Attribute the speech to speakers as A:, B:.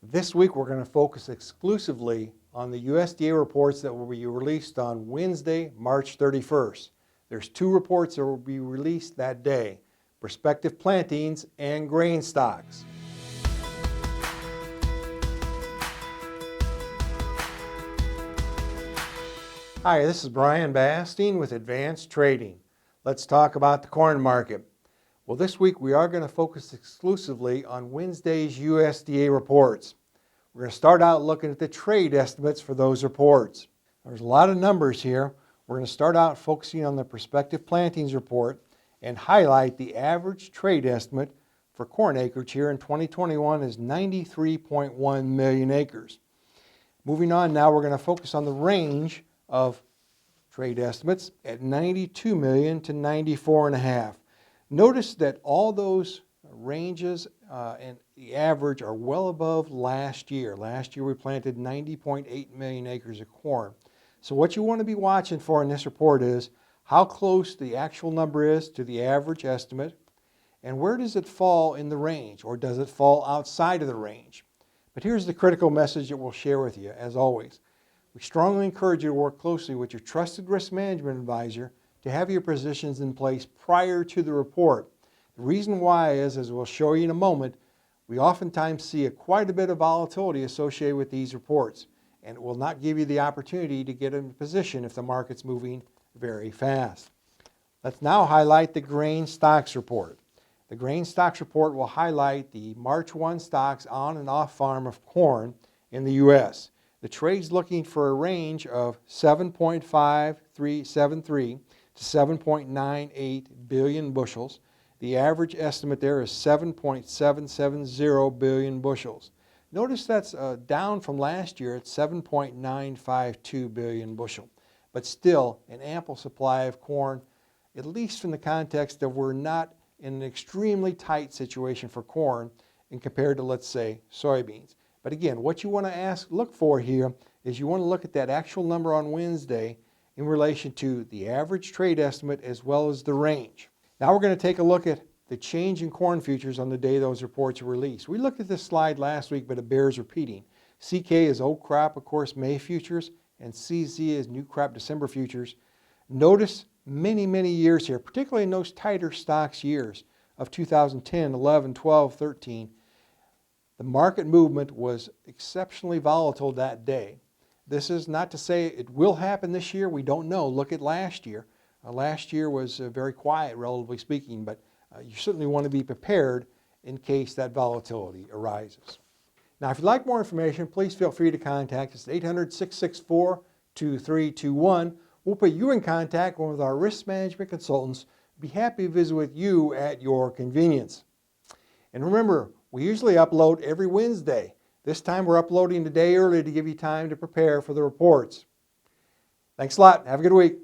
A: This week we're going to focus exclusively on the USDA reports that will be released on Wednesday, March 31st. There's two reports that will be released that day: Prospective Plantings and Grain Stocks. Hi, this is Brian Basting with Advanced Trading. Let's talk about the corn market. Well, this week we are going to focus exclusively on Wednesday's USDA reports. We're going to start out looking at the trade estimates for those reports. There's a lot of numbers here. We're going to start out focusing on the Prospective Plantings report and highlight the average trade estimate for corn acreage here in 2021 is 93.1 million acres. Moving on now, we're going to focus on the range of trade estimates at 92 million to 94.5. Notice that all those ranges and the average are well above last year. Last year we planted 90.8 million acres of corn. So what you want to be watching for in this report is how close the actual number is to the average estimate, and where does it fall in the range, or does it fall outside of the range? But here's the critical message that we'll share with you. As always, we strongly encourage you to work closely with your trusted risk management advisor to have your positions in place prior to the report. The reason why is, as we'll show you in a moment, we oftentimes see quite a bit of volatility associated with these reports, and it will not give you the opportunity to get in position if the market's moving very fast. Let's now highlight the grain stocks report. The grain stocks report will highlight the March 1 stocks on and off farm of corn in the U.S. The trade's looking for a range of 7.5373 to 7.98 billion bushels. The average estimate there is 7.770 billion bushels. Notice that's down from last year at 7.952 billion bushel, but still an ample supply of corn, at least from the context of we're not in an extremely tight situation for corn in compared to, let's say, soybeans. But again, what you want to look for here is you want to look at that actual number on Wednesday in relation to the average trade estimate as well as the range. Now we're going to take a look at the change in corn futures on the day those reports are released. We looked at this slide last week, but it bears repeating. CK is old crop, of course, May futures, and CZ is new crop December futures. Notice many years here, particularly in those tighter stocks years of 2010, 11, 12, 13, the market movement was exceptionally volatile that day. This is not to say it will happen this year. We don't know. Look at last year. Last year was very quiet, relatively speaking, but you certainly want to be prepared in case that volatility arises. Now, if you'd like more information, please feel free to contact us at 800-664-2321. We'll put you in contact with one of our risk management consultants. Be happy to visit with you at your convenience. And remember, we usually upload every Wednesday. This time we're uploading a day early to give you time to prepare for the reports. Thanks a lot. Have a good week.